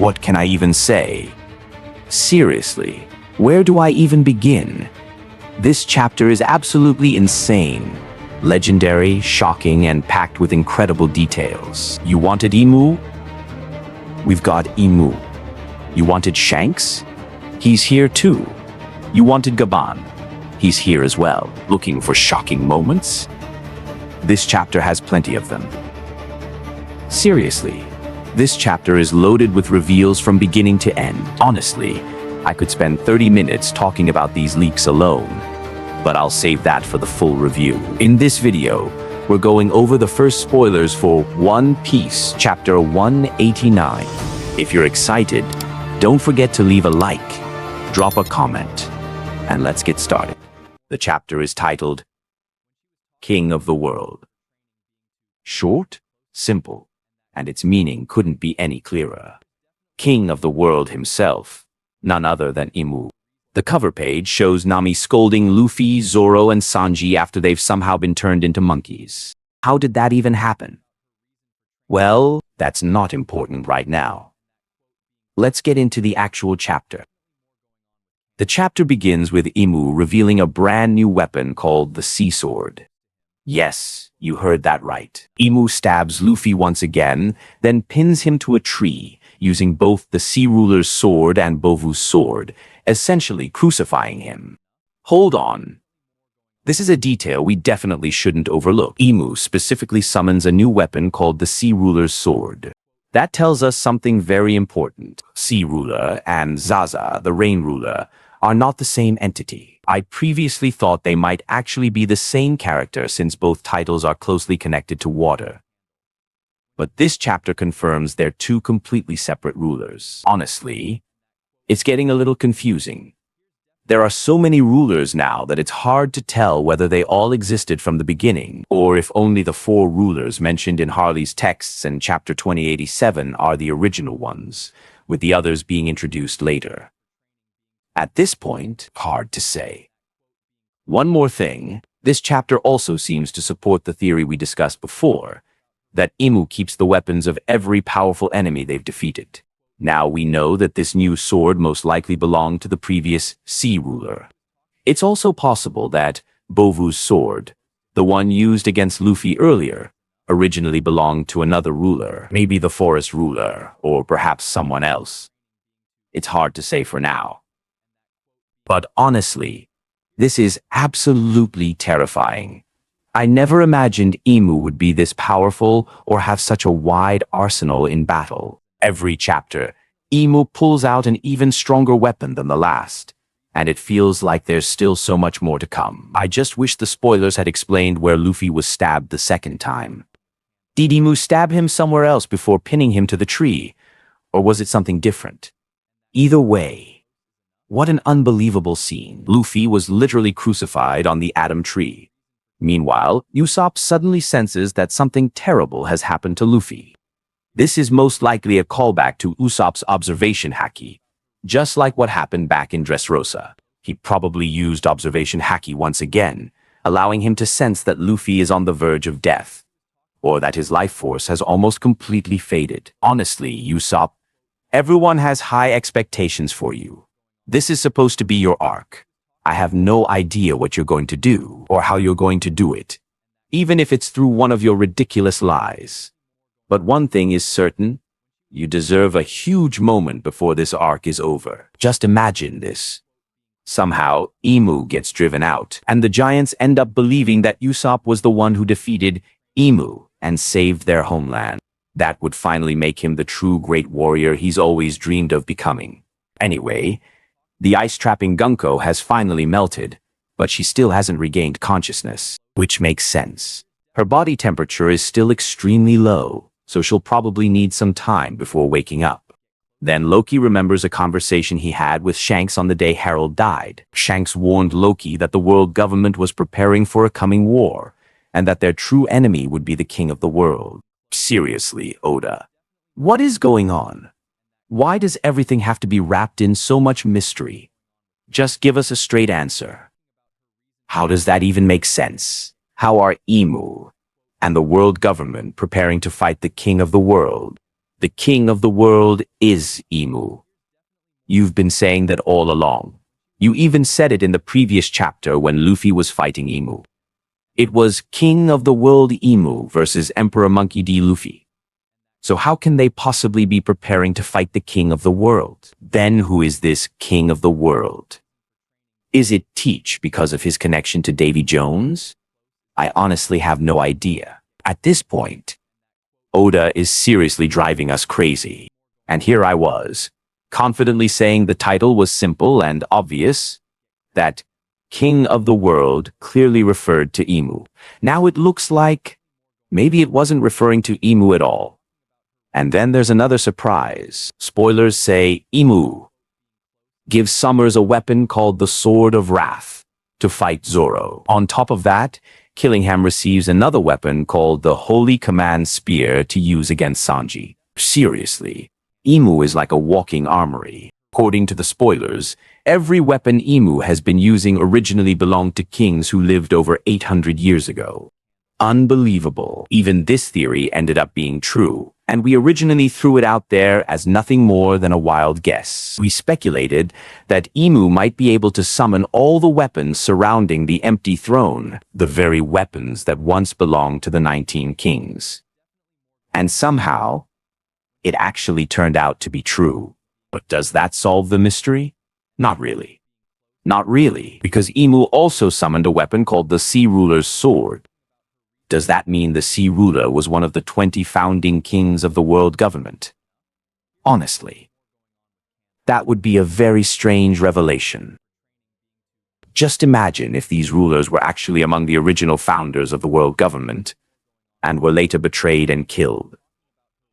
What can I even say? Seriously, where do I even begin? This chapter is absolutely insane. Legendary, shocking, and packed with incredible details. You wanted Emu? We've got Emu. You wanted Shanks? He's here too. You wanted Gaban? He's here as well. Looking for shocking moments? This chapter has plenty of them. Seriously, this chapter is loaded with reveals from beginning to end. Honestly, I could spend 30 minutes talking about these leaks alone, but I'll save that for the full review. In this video, we're going over the first spoilers for One Piece, Chapter 189. If you're excited, don't forget to leave a like, drop a comment, and let's get started. The chapter is titled, King of the World. Short, simple, and its meaning couldn't be any clearer. King of the World himself, none other than Emu. The cover page shows Nami scolding Luffy, Zoro, and Sanji after they've somehow been turned into monkeys. How did that even happen? Well, that's not important right now. Let's get into the actual chapter. The chapter begins with Emu revealing a brand new weapon called the Sea Sword. Yes, you heard that right. Emu stabs Luffy once again, then pins him to a tree, using both the Sea Ruler's sword and Bovu's sword, essentially crucifying him. Hold on. This is a detail we definitely shouldn't overlook. Emu specifically summons a new weapon called the Sea Ruler's sword. That tells us something very important. Sea Ruler and Zaza, the Rain Ruler, are not the same entity. I previously thought they might actually be the same character since both titles are closely connected to water. But this chapter confirms they're two completely separate rulers. Honestly, it's getting a little confusing. There are so many rulers now that it's hard to tell whether they all existed from the beginning, or if only the 4 rulers mentioned in Harley's texts in Chapter 2087 are the original ones, with the others being introduced later. At this point, hard to say. One more thing, this chapter also seems to support the theory we discussed before, that Emu keeps the weapons of every powerful enemy they've defeated. Now we know that this new sword most likely belonged to the previous Sea Ruler. It's also possible that Bovu's sword, the one used against Luffy earlier, originally belonged to another ruler, maybe the Forest Ruler, or perhaps someone else. It's hard to say for now. But honestly, this is absolutely terrifying. I never imagined Emu would be this powerful or have such a wide arsenal in battle. Every chapter, Emu pulls out an even stronger weapon than the last, and it feels like there's still so much more to come. I just wish the spoilers had explained where Luffy was stabbed the second time. Did Emu stab him somewhere else before pinning him to the tree, or was it something different? Either way, what an unbelievable scene. Luffy was literally crucified on the Atom Tree. Meanwhile, Usopp suddenly senses that something terrible has happened to Luffy. This is most likely a callback to Usopp's observation haki, just like what happened back in Dressrosa. He probably used observation haki once again, allowing him to sense that Luffy is on the verge of death, or that his life force has almost completely faded. Honestly, Usopp, everyone has high expectations for you. This is supposed to be your arc. I have no idea what you're going to do, or how you're going to do it, even if it's through one of your ridiculous lies. But one thing is certain, you deserve a huge moment before this arc is over. Just imagine this. Somehow, Emu gets driven out, and the giants end up believing that Usopp was the one who defeated Emu and saved their homeland. That would finally make him the true great warrior he's always dreamed of becoming. Anyway, the ice-trapping Gunko has finally melted, but she still hasn't regained consciousness, which makes sense. Her body temperature is still extremely low, so she'll probably need some time before waking up. Then Loki remembers a conversation he had with Shanks on the day Harold died. Shanks warned Loki that the world government was preparing for a coming war, and that their true enemy would be the king of the world. Seriously, Oda. What is going on? Why does everything have to be wrapped in so much mystery? Just give us a straight answer. How does that even make sense? How are Emu and the world government preparing to fight the king of the world? The king of the world is Imu. You've been saying that all along. You even said it in the previous chapter when Luffy was fighting Imu. It was King of the World Imu versus Emperor Monkey D. Luffy. So how can they possibly be preparing to fight the King of the World? Then who is this King of the World? Is it Teach because of his connection to Davy Jones? I honestly have no idea. At this point, Oda is seriously driving us crazy. And here I was, confidently saying the title was simple and obvious, that King of the World clearly referred to Imu. Now it looks like maybe it wasn't referring to Imu at all. And then there's another surprise. Spoilers say Imu gives Summers a weapon called the Sword of Wrath to fight Zoro. On top of that, Killingham receives another weapon called the Holy Command Spear to use against Sanji. Seriously, Imu is like a walking armory. According to the spoilers, every weapon Imu has been using originally belonged to kings who lived over 800 years ago. Unbelievable. Even this theory ended up being true, and we originally threw it out there as nothing more than a wild guess. We speculated that Imu might be able to summon all the weapons surrounding the empty throne, the very weapons that once belonged to the 19 kings. And somehow, it actually turned out to be true. But does that solve the mystery? Not really. Not really, because Imu also summoned a weapon called the Sea Ruler's Sword. Does that mean the Sea Ruler was one of the 20 founding kings of the world government? Honestly, that would be a very strange revelation. Just imagine if these rulers were actually among the original founders of the world government and were later betrayed and killed.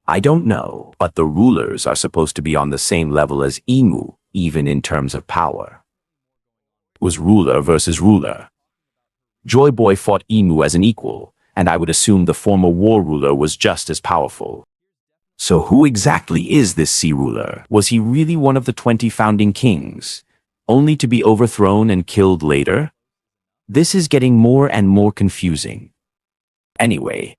I don't know, but the rulers are supposed to be on the same level as Imu, even in terms of power. It was ruler versus ruler. Joy Boy fought Imu as an equal, and I would assume the former war ruler was just as powerful. So who exactly is this sea ruler? Was he really one of the 20 founding kings, only to be overthrown and killed later? This is getting more and more confusing. Anyway,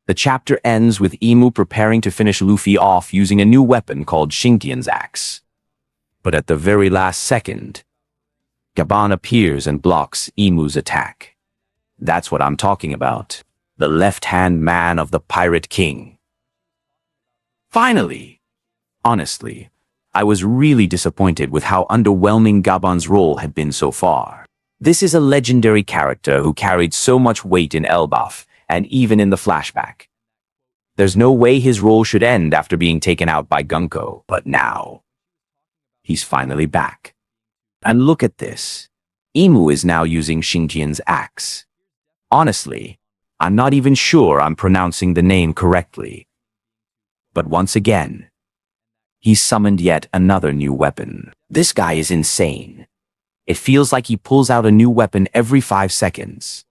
the chapter ends with Imu preparing to finish Luffy off using a new weapon called Shinkian's axe. But at the very last second, Gaban appears and blocks Imu's attack. That's what I'm talking about. The left-hand man of the Pirate King. Finally! Honestly, I was really disappointed with how underwhelming Gaban's role had been so far. This is a legendary character who carried so much weight in Elbaf, and even in the flashback. There's no way his role should end after being taken out by Gunko, but now, he's finally back. And look at this. Imu is now using Shinkian's axe. Honestly, I'm not even sure I'm pronouncing the name correctly. But once again, he's summoned yet another new weapon. This guy is insane. It feels like he pulls out a new weapon every 5 seconds.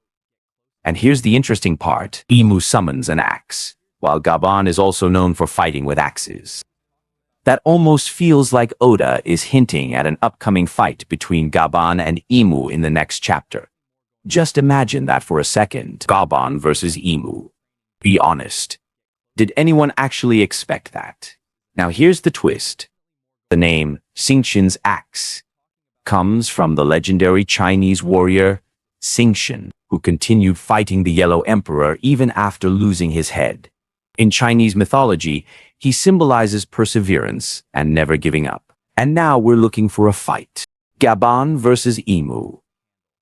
And here's the interesting part. Imu summons an axe, while Gaban is also known for fighting with axes. That almost feels like Oda is hinting at an upcoming fight between Gaban and Imu in the next chapter. Just imagine that for a second. Gaban versus Imu. Be honest. Did anyone actually expect that? Now here's the twist. The name Xingqian's axe comes from the legendary Chinese warrior Xingqian, who continued fighting the Yellow Emperor even after losing his head. In Chinese mythology, he symbolizes perseverance and never giving up. And now we're looking for a fight. Gaban versus Imu.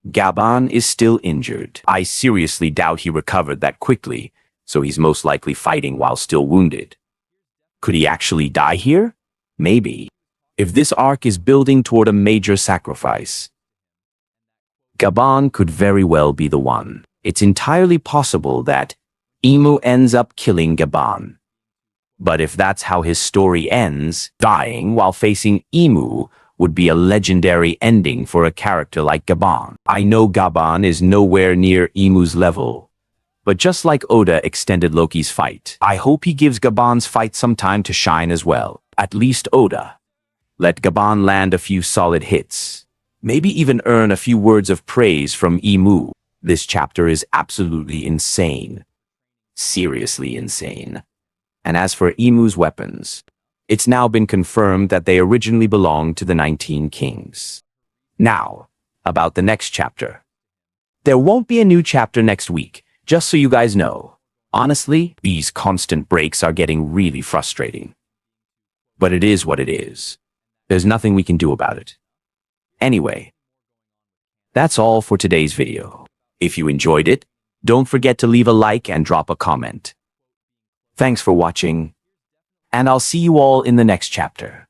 Gaban is still injured. I seriously doubt he recovered that quickly, so he's most likely fighting while still wounded. Could he actually die here? Maybe. If this arc is building toward a major sacrifice, Gaban could very well be the one. It's entirely possible that Imu ends up killing Gaban. But if that's how his story ends, dying while facing Imu would be a legendary ending for a character like Gaban. I know Gaban is nowhere near Imu's level, but just like Oda extended Loki's fight, I hope he gives Gaban's fight some time to shine as well. At least Oda. Let Gaban land a few solid hits. Maybe even earn a few words of praise from Imu. This chapter is absolutely insane. Seriously insane. And as for Emu's weapons, it's now been confirmed that they originally belonged to the 19 kings. Now, about the next chapter. There won't be a new chapter next week, just so you guys know. Honestly, these constant breaks are getting really frustrating. But it is what it is. There's nothing we can do about it. Anyway, that's all for today's video. If you enjoyed it, don't forget to leave a like and drop a comment. Thanks for watching, and I'll see you all in the next chapter.